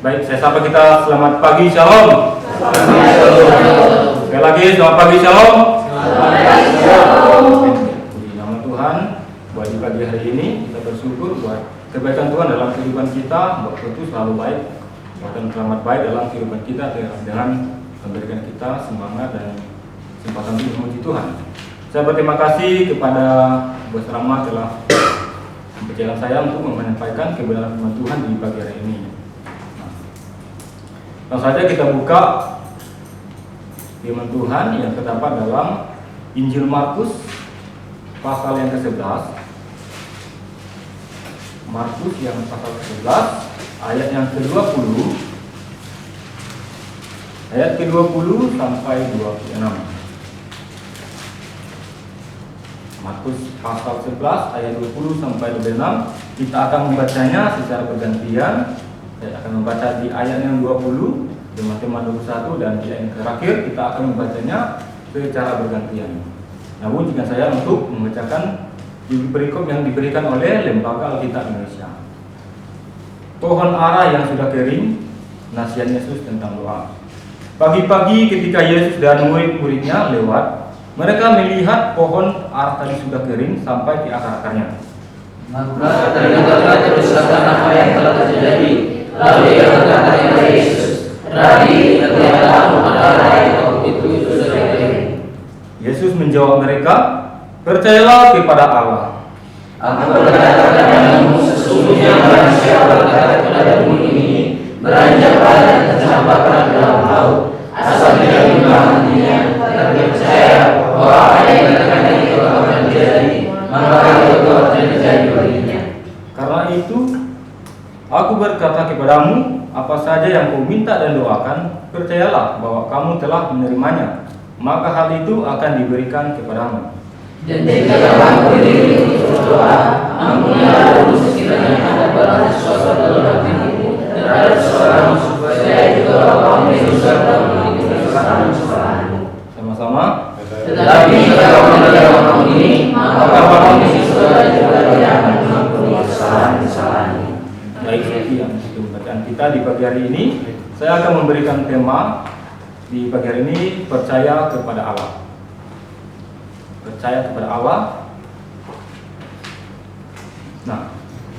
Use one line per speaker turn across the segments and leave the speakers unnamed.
Baik, saya sapa kita selamat pagi, shalom. Sekali lagi, selamat pagi, shalom. Puji nama Tuhan, buat di pagi hari ini kita bersyukur buat kebaikan Tuhan dalam kehidupan kita, buat itu selalu baik, bahkan selamat baik dalam kehidupan kita dengan memberikan kita semangat dan kesempatan untuk memuji Tuhan. Saya berterima kasih kepada Bos Rama telah mempercayakan saya untuk menyampaikan kebenaran firman Tuhan di pagi hari ini. Langsung saja kita buka firman Tuhan yang terdapat dalam Injil Markus pasal yang ke-11. Markus yang pasal ke-11 ayat yang ke-20. Ayat ke-20 sampai 26. Markus pasal 11 ayat 20 sampai 26. Kita akan membacanya secara bergantian. Saya akan membaca di ayat yang 20, teman-teman 21, dan di ayat yang terakhir kita akan membacanya secara bergantian. Namun jika saya untuk membacakan di perikop yang diberikan oleh Lembaga Alkitab Indonesia. Pohon ara yang sudah kering, nasihat Yesus tentang doa. Pagi-pagi ketika Yesus dan murid-muridnya lewat, mereka melihat pohon ara tadi sudah kering sampai di akar-akarnya.
Maka teringatlah teruskan apa yang telah terjadi. Lalu ia berkata kepada Yesus, "Rabi, ternyata pohon ara yang itu sudah kering."
Yesus menjawab mereka, "Percayalah kepada Allah.
Aku berkata kepadamu, sesungguhnya barang siapa berkata kepadamu ini, beranjaklah dan tercampaklah dalam laut, asal tidak bimbang hatinya, tapi percaya bahwa apa yang dikatakan itu akan terjadi, maka itu akan terjadi baginya.
Karena itu, aku berkata kepadamu, apa saja yang kau minta dan doakan, percayalah bahwa kamu telah menerimanya, maka hal itu akan diberikan kepadamu."
Dan jika kamu berdiri untuk berdoa, ampunilah dulu sekiranya ada barang sesuatu dalam hatimu terhadap seorang, supaya juga kamu disusah dalam kesalahan-kesalahanmu.
Sama-sama.
Tetapi jika kamu tidak mau ini, maka kamu disusah juga tidak akan mengampuni kesalahan-kesalahanmu.
Baik, sekian bacaan kita di pagi hari ini. Saya akan memberikan tema di pagi hari ini, percaya kepada Allah. Percaya kepada Allah. Nah,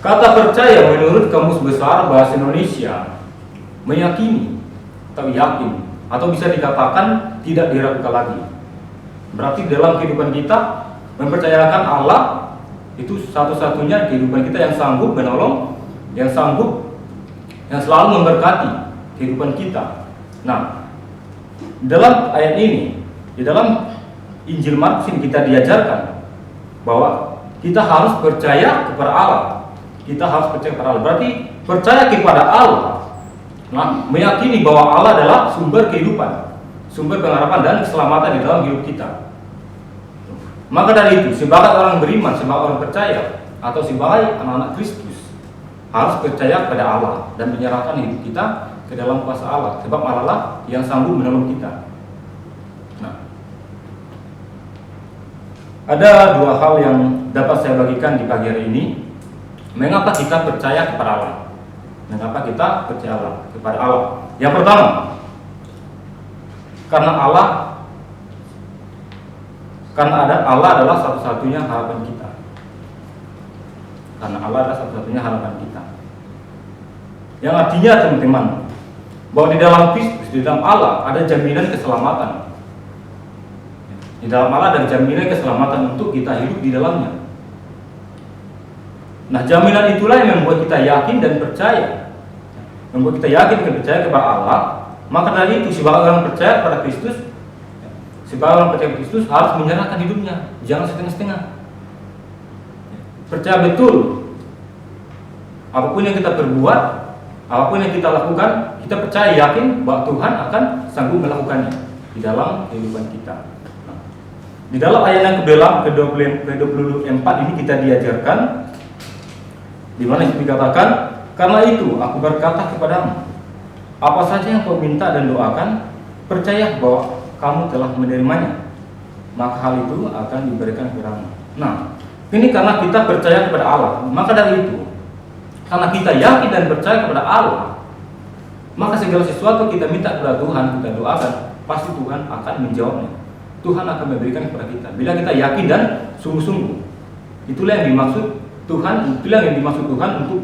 kata percaya menurut Kamus Besar Bahasa Indonesia meyakini atau yakin, atau bisa dikatakan tidak diragukan lagi. Berarti dalam kehidupan kita mempercayakan Allah itu satu-satunya kehidupan kita yang sanggup menolong, yang sanggup, yang selalu memberkati kehidupan kita. Nah, dalam ayat ini, di dalam Injil Markus ini kita diajarkan bahwa kita harus percaya kepada Allah. Kita harus percaya kepada Allah. Berarti percaya kepada Allah. Nah, meyakini bahwa Allah adalah sumber kehidupan, sumber pengharapan dan keselamatan di dalam hidup kita. Maka dari itu, sebagai orang beriman, sebagai orang percaya, atau sebagai anak-anak Kristus, harus percaya kepada Allah dan menyerahkan hidup kita ke dalam kuasa Allah, sebab Allah lah yang sanggup menolong kita. Nah, ada dua hal yang dapat saya bagikan di pagi hari ini. Mengapa kita percaya kepada Allah? Mengapa kita percaya kepada Allah? Yang pertama, karena Allah adalah satu-satunya harapan kita. Karena Allah adalah satu-satunya harapan kita. Yang artinya teman-teman, bahwa di dalam Kristus, di dalam Allah ada jaminan keselamatan. Di dalam Allah ada jaminan keselamatan untuk kita hidup di dalamnya. Nah, jaminan itulah yang membuat kita yakin dan percaya. Membuat kita yakin dan percaya kepada Allah. Maka dari itu, sebagai orang percaya kepada Kristus, sebagai orang percaya Kristus harus menyerahkan hidupnya, jangan setengah-setengah. Percaya betul, apapun yang kita perbuat, apapun yang kita lakukan, kita percaya yakin bahwa Tuhan akan sanggup melakukannya di dalam kehidupan kita. Nah, di dalam ayat yang ke-24 ini kita diajarkan, di mana dikatakan, karena itu aku berkata kepadamu, apa saja yang kau minta dan doakan, percaya bahwa kamu telah menerimanya, maka hal itu akan diberikan kepadamu. Nah, ini karena kita percaya kepada Allah. Maka dari itu, karena kita yakin dan percaya kepada Allah, maka segala sesuatu kita minta kepada Tuhan, kita doakan, pasti Tuhan akan menjawabnya. Tuhan akan memberikan kepada kita bila kita yakin dan sungguh-sungguh. Itulah yang dimaksud Tuhan, itulah yang dimaksud Tuhan untuk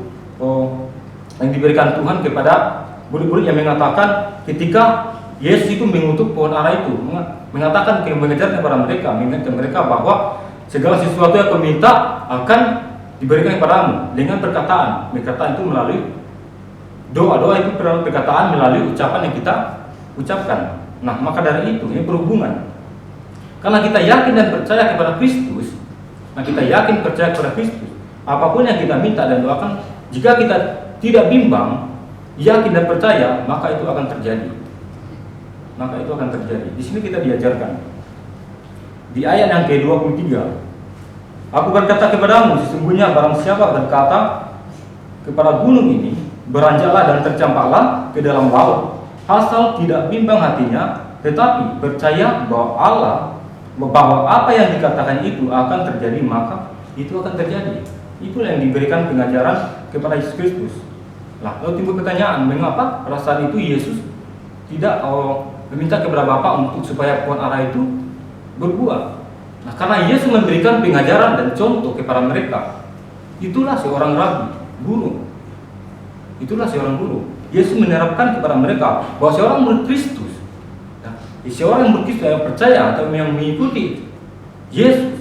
yang diberikan Tuhan kepada murid-murid yang mengatakan ketika Yesus itu mengutuk pohon ara itu, mengatakan, mengajarkan kepada mereka, mengingatkan mereka bahwa segala sesuatu yang kau minta akan diberikan kepadamu dengan perkataan. Perkataan itu melalui doa itu perkataan melalui ucapan yang kita ucapkan. Nah, maka dari itu ini berhubungan. Karena kita yakin dan percaya kepada Kristus, nah kita yakin percaya kepada Kristus, apapun yang kita minta dan doakan, jika kita tidak bimbang, yakin dan percaya, maka itu akan terjadi. Maka itu akan terjadi. Di sini kita diajarkan di ayat yang ke-23. Aku berkata kepadamu, sesungguhnya barang siapa berkata kepada gunung ini, beranjaklah dan tercampaklah ke dalam laut, asal tidak bimbang hatinya, tetapi percaya bahwa apa yang dikatakan itu akan terjadi, maka itu akan terjadi. Itulah yang diberikan pengajaran kepada Yesus Kristus. Nah, lalu timbul pertanyaan, mengapa pada saat itu Yesus tidak meminta kepada Bapa untuk supaya pohon ara itu berbuah? Nah, karena Yesus memberikan pengajaran dan contoh kepada mereka. Itulah seorang rabi, guru. Itulah seorang guru. Yesus menerapkan kepada mereka bahwa seorang murid Kristus, seorang yang berkisah yang percaya atau yang mengikuti Yesus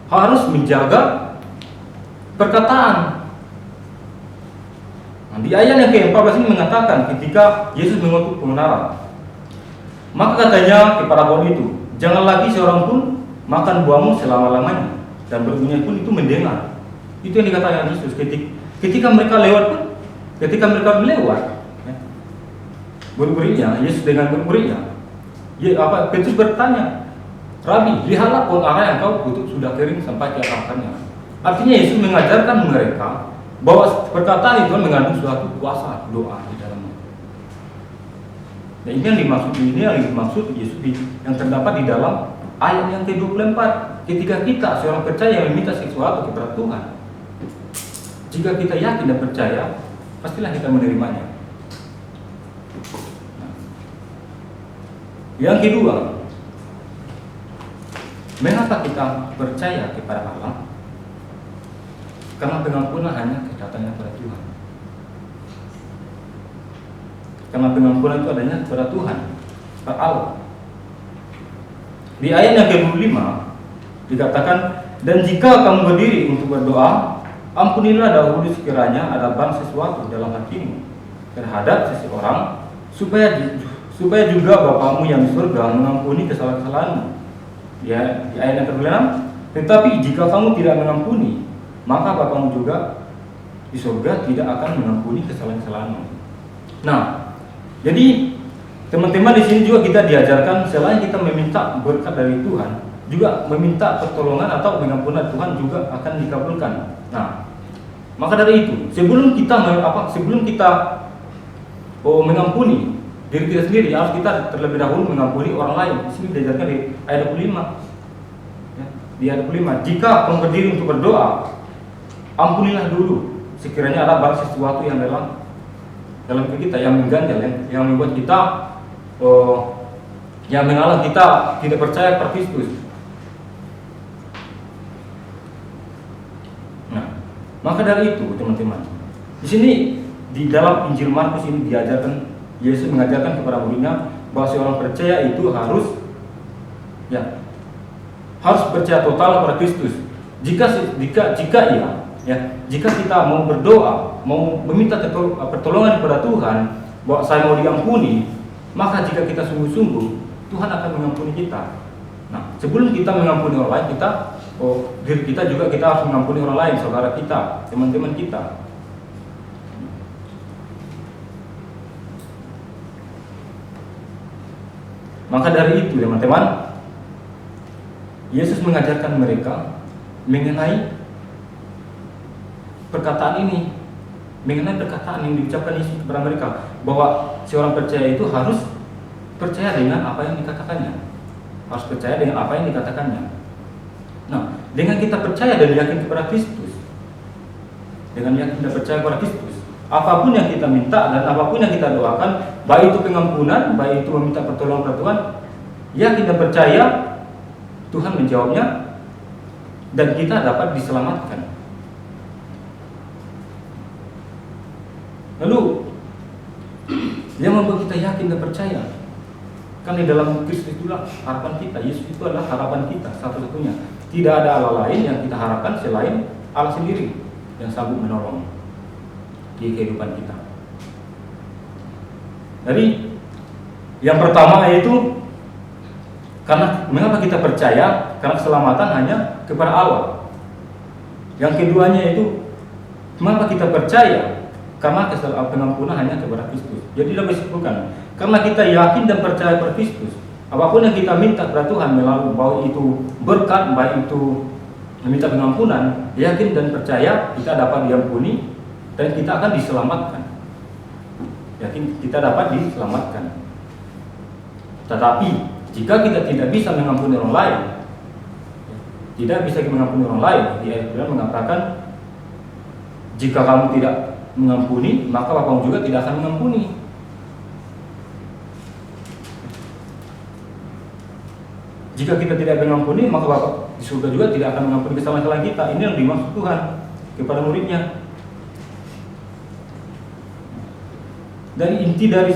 harus menjaga perkataan. Nah, di ayat yang ke-14 ini mengatakan ketika Yesus mengutuk pohon ara, maka katanya kepada pohon itu, jangan lagi seorang pun makan buahmu selama-lamanya, dan berbunyi pun itu mendengar. Itu yang dikatakan Yesus ketika mereka lewat pun, ketika mereka melewat, murid-muridnya, Yesus dengan murid-muridnya, Petrus bertanya, Rabi, lihatlah pohon ara yang kau kutuk sudah kering sampai ke akarnya. Artinya Yesus mengajarkan mereka bahwa perkataan itu mengandung suatu kuasa doa di dalamnya. Dan ini yang dimaksud Yesus yang terdapat di dalam ayat yang ke-24. Ketika kita seorang percaya meminta sesuatu kepada Tuhan, jika kita yakin dan percaya, pastilah kita menerimanya. Yang kedua, mengapa kita percaya kepada Allah? Karena pengampunan hanya kedatangan kepada Tuhan. Karena pengampunan itu adanya kepada Tuhan, kepada Allah. Di ayat yang ke-25 dikatakan, dan jika kamu berdiri untuk berdoa, ampunilah dahulu sekiranya ada barang sesuatu dalam hatimu terhadap seseorang, supaya juga Bapamu yang di surga mengampuni kesalahan-kesalahanmu. Ya, di ayat yang ke-26, tetapi jika kamu tidak mengampuni, maka Bapamu juga di surga tidak akan mengampuni kesalahan-kesalahanmu. Nah, jadi teman-teman di sini juga kita diajarkan selain kita meminta berkat dari Tuhan, juga meminta pertolongan atau pengampunan Tuhan juga akan dikabulkan. Nah, maka dari itu sebelum kita mengampuni diri kita sendiri, harus kita terlebih dahulu mengampuni orang lain. Di sini diajarkan di ayat 25. Ya, di ayat 25, jika kamu berdiri untuk berdoa, ampunilah dulu sekiranya ada barang sesuatu yang dalam kita yang mengganjal, yang membuat kita yang menghalang kita tidak percaya kepada Kristus. Nah, maka dari itu teman-teman, di sini di dalam Injil Markus ini diajarkan, Yesus mengajarkan kepada muridnya bahwa seorang percaya itu harus percaya total kepada Kristus. Jika kita mau berdoa, mau meminta pertolongan kepada Tuhan, bahwa saya mau diampuni, maka jika kita sungguh-sungguh, Tuhan akan mengampuni kita. Nah, sebelum kita mengampuni orang lain, diri kita juga kita harus mengampuni orang lain, saudara kita, teman-teman kita. Maka dari itu teman-teman, Yesus mengajarkan mereka mengenai perkataan ini, mengenai perkataan yang diucapkan Yesus kepada mereka, bahwa seorang percaya itu harus percaya dengan apa yang dikatakannya, harus percaya dengan apa yang dikatakannya. Nah, dengan kita percaya dan yakin kepada Kristus, dengan yakin dan percaya kepada Kristus, apapun yang kita minta dan apapun yang kita doakan, baik itu pengampunan, baik itu meminta pertolongan kepada Tuhan, yakin dan percaya Tuhan menjawabnya dan kita dapat diselamatkan. Lalu yang membuat kita yakin dan percaya, kan di dalam Kristus itulah harapan kita. Yesus itu adalah harapan kita satu-satunya. Tidak ada Allah lain yang kita harapkan selain Allah sendiri yang sanggup menolong di kehidupan kita. Jadi yang pertama yaitu karena mengapa kita percaya? Karena keselamatan hanya kepada Allah. Yang keduanya itu mengapa kita percaya? Karena pengampunan hanya kepada Kristus. Jadi dapat disimpulkan, karena kita yakin dan percaya kepada Kristus, apapun yang kita minta kepada Tuhan melalui baik itu berkat, baik itu meminta pengampunan, yakin dan percaya kita dapat diampuni dan kita akan diselamatkan. Yakin kita dapat diselamatkan. Tetapi jika kita tidak bisa mengampuni orang lain, tidak bisa mengampuni orang lain, di ayat 9 mengatakan, jika kamu tidak mengampuni, maka Bapamu juga tidak akan mengampuni. Jika kita tidak mengampuni, maka Bapa di surga juga tidak akan mengampuni kesalahan-kesalahan kita. Ini yang dimaksud Tuhan kepada muridnya. Dari inti dari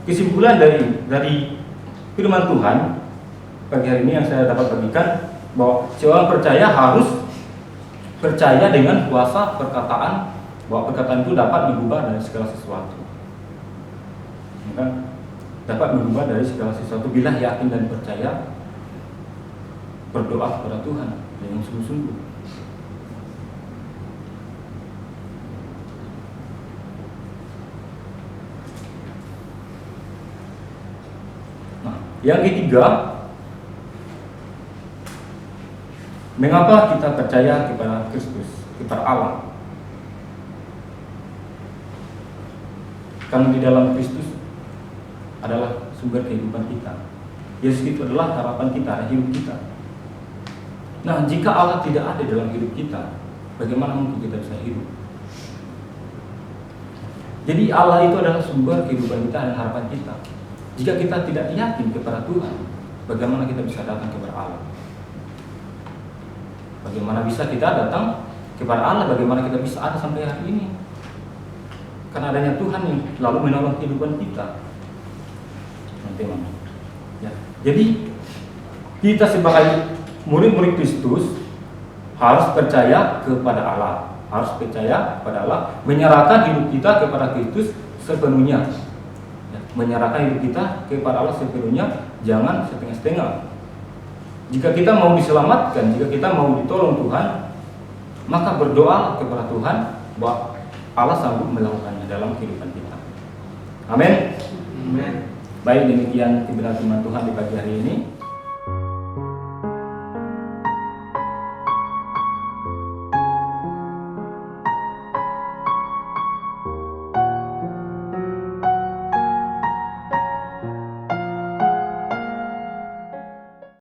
kesimpulan dari firman Tuhan pagi hari ini yang saya dapat bagikan, bahwa seorang percaya harus percaya dengan kuasa perkataan, bahwa perkataan itu dapat mengubah dari segala sesuatu. Dapat mengubah dari segala sesuatu bila yakin dan percaya, berdoa kepada Tuhan dengan sungguh-sungguh. Nah, yang ketiga, mengapa kita percaya kepada Kristus, kepada Allah? Karena di dalam Kristus adalah sumber kehidupan kita. Yesus itu adalah harapan kita, hidup kita. Nah, jika Allah tidak ada dalam hidup kita, bagaimana mungkin kita bisa hidup? Jadi Allah itu adalah sumber kehidupan kita dan harapan kita. Jika kita tidak yakin kepada Tuhan, bagaimana kita bisa datang kepada Allah? Bagaimana bisa kita datang kepada Allah? Bagaimana kita bisa ada sampai hari ini? Karena adanya Tuhan yang lalu menolong kehidupan kita. Ya. Jadi kita sebagai murid-murid Kristus harus percaya kepada Allah, harus percaya kepada Allah, menyerahkan hidup kita kepada Kristus sepenuhnya, ya, menyerahkan hidup kita kepada Allah sepenuhnya, jangan setengah-setengah. Jika kita mau diselamatkan, jika kita mau ditolong Tuhan, maka berdoa kepada Tuhan bahwa Allah sanggup melakukannya dalam kehidupan kita. Amin. Baik, demikian kebenaran firman Tuhan di pagi hari ini.